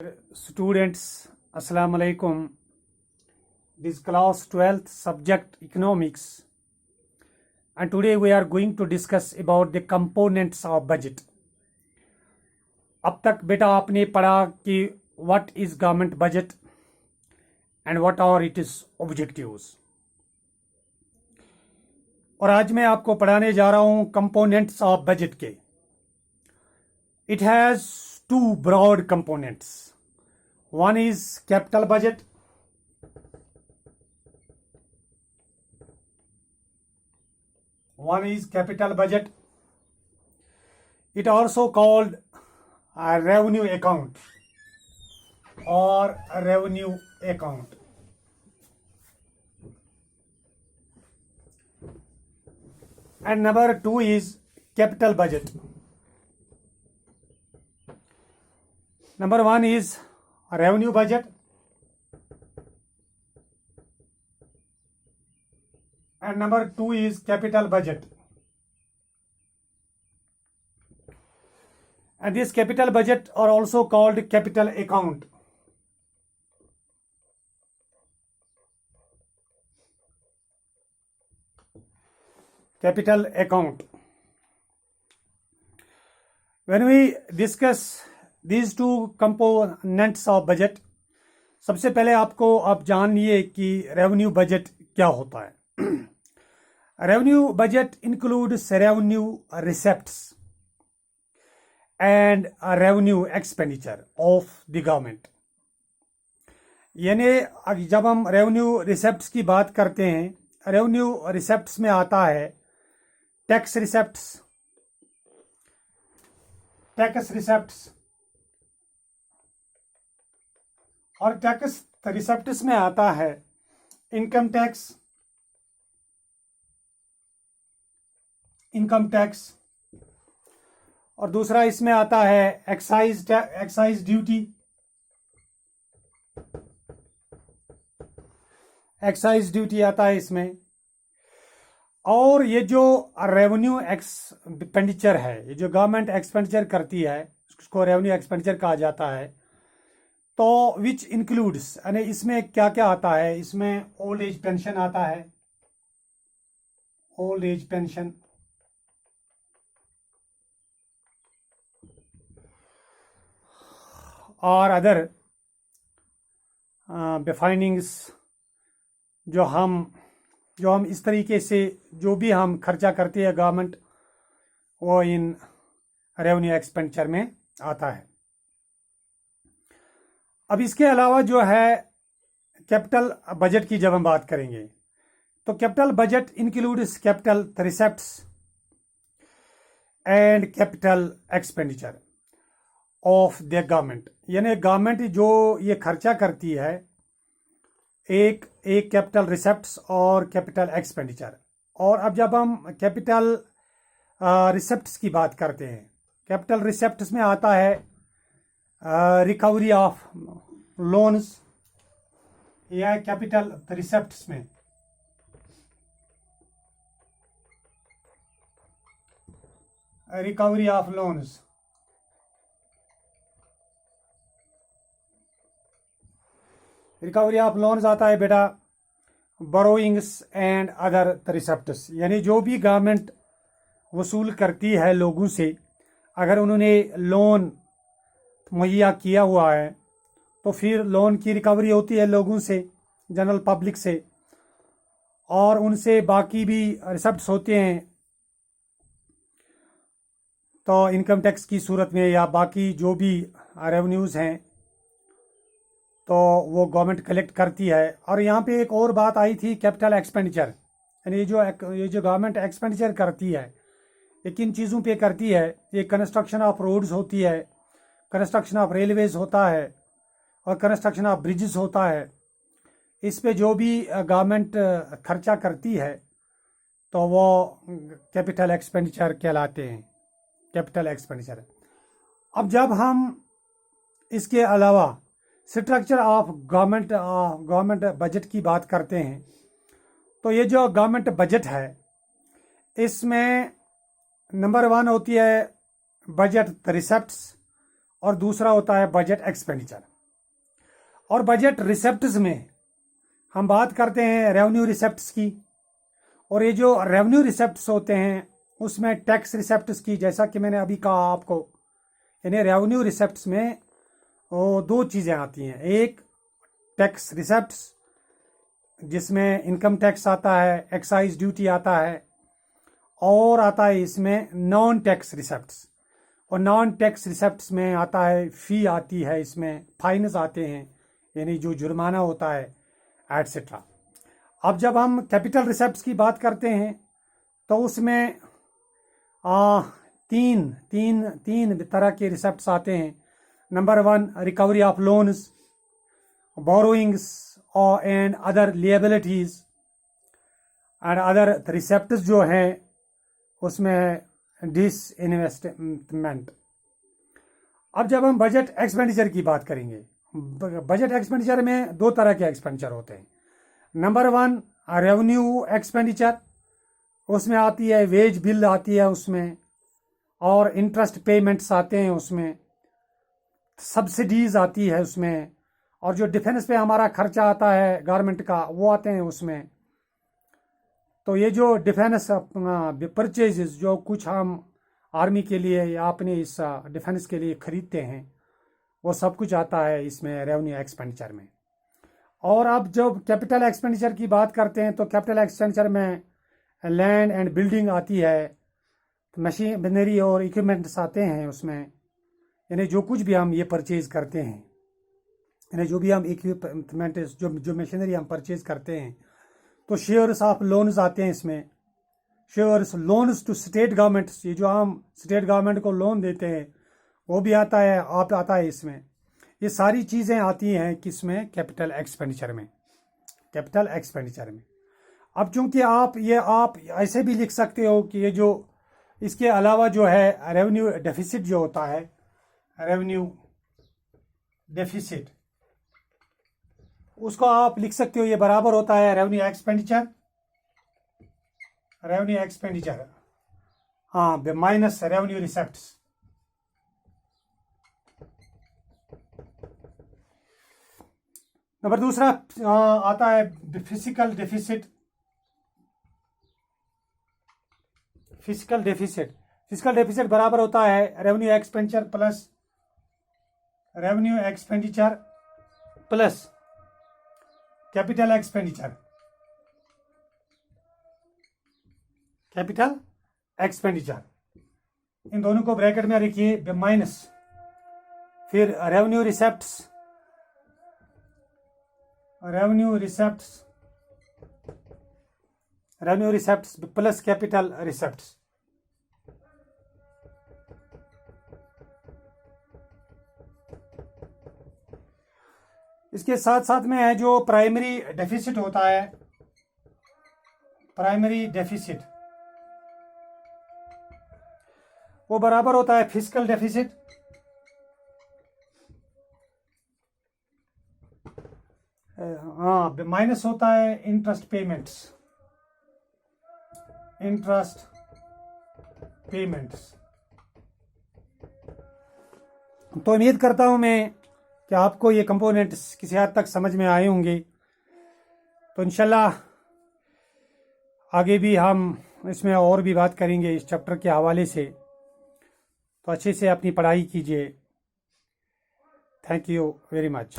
Students, Assalamu alaikum. This class 12th subject economics, and today we are going to discuss about the components of budget. अब तक बेटा आपने पढ़ा कि what is government budget and what are its objectives. और आज मैं आपको पढ़ाने जा रहा हूं components of budget के. It has two broad components. One is capital budget. One is capital budget. It also called a revenue account or a revenue account. And number two is capital budget. Number one is revenue budget, and number two is capital budget. And this capital budget are also called capital account. Capital account. When we discuss these two components of budget, सबसे पहले आप जानिए कि revenue budget क्या होता है. Revenue budget includes revenue receipts and revenue expenditure of the government. यानी जब हम रेवेन्यू रिसेप्ट्स की बात करते हैं, रेवेन्यू रिसेप्ट्स में आता है टैक्स रिसेप्ट्स, और टैक्स रिसेप्ट्स में आता है इनकम टैक्स, और दूसरा इसमें आता है एक्साइज ड्यूटी आता है इसमें. और ये जो रेवेन्यू एक्सपेंडिचर है, ये जो गवर्नमेंट एक्सपेंडिचर करती है, उसको रेवेन्यू एक्सपेंडिचर कहा जाता है. तो विच इंक्लूड्स, यानी इसमें क्या क्या आता है, इसमें ओल्ड एज पेंशन आता है, ओल्ड एज पेंशन, और अदर बेफाइनिंग्स जो हम इस तरीके से जो भी हम खर्चा करते हैं गवर्नमेंट, वो इन रेवेन्यू एक्सपेंडिचर में आता है. अब इसके अलावा जो है कैपिटल बजट की जब हम बात करेंगे, तो capital budget includes capital receipts and capital expenditure of the government. यानी गवर्नमेंट जो ये खर्चा करती है, एक कैपिटल रिसेप्ट्स और कैपिटल एक्सपेंडिचर. और अब जब हम कैपिटल रिसेप्ट्स की बात करते हैं, कैपिटल रिसेप्ट्स में आता है रिकवरी ऑफ लोन्स, या कैपिटल रिसेप्ट्स में recovery of loans, recovery of loans आता है बेटा बोरोइंग्स एंड अदर रिसेप्ट्स. यानी जो भी गवर्नमेंट वसूल करती है लोगों से, अगर उन्होंने लोन मुहैया किया हुआ है तो फिर लोन की रिकवरी होती है लोगों से, जनरल पब्लिक से, और उनसे बाकी भी रिसेप्ट्स होते हैं. तो इनकम टैक्स की सूरत में या बाकी जो भी रेवेन्यूज़ हैं, तो वो गवर्नमेंट कलेक्ट करती है. और यहाँ पे एक और बात आई थी, कैपिटल एक्सपेंडिचर. यानी ये जो गवर्नमेंट एक्सपेंडिचर करती है, ये किन चीज़ों पे करती है. ये कंस्ट्रक्शन ऑफ रोड्स होती है, कंस्ट्रक्शन ऑफ रेलवेज होता है, और कंस्ट्रक्शन ऑफ ब्रिजेस होता है. इस पे जो भी गवर्नमेंट खर्चा करती है, तो वो कैपिटल एक्सपेंडिचर कहलाते हैं, कैपिटल एक्सपेंडिचर. अब जब हम इसके अलावा स्ट्रक्चर ऑफ गवर्नमेंट बजट की बात करते हैं, तो ये जो गवर्नमेंट बजट है, इसमें नंबर वन होती है बजट रिसेप्ट्स और दूसरा होता है बजट एक्सपेंडिचर। और बजट रिसेप्ट्स में हम बात करते हैं रेवेन्यू रिसेप्ट्स की, और ये जो रेवेन्यू रिसेप्ट्स होते हैं उसमें टैक्स रिसेप्ट्स की, जैसा कि मैंने अभी कहा आपको, यानी रेवेन्यू रिसेप्ट्स में वो दो चीज़ें आती हैं। एक टैक्स रिसेप्ट्स जिसमें इनकम टैक्स आता है, एक्साइज ड्यूटी आता है, और आता है इसमें नॉन टैक्स रिसेप्ट्स। और नॉन टैक्स रिसेप्ट्स में आता है फ़ी आती है, इसमें फाइन्स आते हैं, यानी जो जुर्माना होता है एटसेट्रा। अब जब हम कैपिटल रिसेप्ट्स की बात करते हैं तो उसमें तीन तरह के रिसेप्ट्स आते हैं। Number 1, recovery of loans, borrowings और and other liabilities and other receipts जो हैं उसमें डिसइन्वेस्टमेंट। अब जब हम बजट एक्सपेंडिचर की बात करेंगे, बजट एक्सपेंडिचर में दो तरह के एक्सपेंडिचर होते हैं। नंबर 1, रेवेन्यू एक्सपेंडिचर, उसमें आती है वेज बिल आती है उसमें, और इंटरेस्ट पेमेंट्स आते हैं उसमें, सब्सिडीज आती है उसमें, और जो डिफेंस पे हमारा खर्चा आता है गवर्नमेंट का वो आते हैं उसमें। तो ये जो डिफेंस परचेजेस जो कुछ हम आर्मी के लिए या अपने इस डिफेंस के लिए खरीदते हैं वो सब कुछ आता है इसमें रेवेन्यू एक्सपेंडिचर में। और अब जब कैपिटल एक्सपेंडिचर की बात करते हैं तो कैपिटल एक्सपेंडिचर में लैंड एंड बिल्डिंग आती है, मशीनरी और इक्विपमेंट्स आते हैं उसमें, यानी जो कुछ भी हम ये परचेज करते हैं, यानी जो भी हम इक्विपमेंट जो मशीनरी हम परचेज करते हैं, तो शेयर्स ऑफ लोन्स आते हैं इसमें, shares loans to state governments, ये जो हम स्टेट गवर्नमेंट को लोन देते हैं वो भी आता है इसमें। ये सारी चीज़ें आती हैं किसमें, कैपिटल एक्सपेंडिचर में, कैपिटल एक्सपेंडिचर में। अब चूंकि आप ऐसे भी लिख सकते हो कि ये जो इसके अलावा जो है रेवेन्यू डेफिसिट जो होता है, रेवेन्यू डेफिसिट, उसको आप लिख सकते हो ये बराबर होता है रेवेन्यू एक्सपेंडिचर हाँ माइनस रेवेन्यू रिसेप्ट्स। नंबर दूसरा आता है फिजिकल डेफिसिट। फिजिकल डेफिसिट बराबर होता है revenue expenditure plus capital expenditure. इन दोनों को ब्रैकेट में रखिए माइनस, फिर revenue receipts plus capital receipts. इसके साथ साथ में है जो प्राइमरी डेफिसिट होता है, प्राइमरी डेफिसिट वो बराबर होता है फिजिकल डेफिसिट माइनस होता है इंटरेस्ट पेमेंट्स। तो उम्मीद करता हूं मैं कि आपको ये कंपोनेंट्स किसी हद तक समझ में आए होंगे। तो इंशाल्लाह आगे भी हम इसमें और भी बात करेंगे इस चैप्टर के हवाले से। तो अच्छे से अपनी पढ़ाई कीजिए। Thank you very much.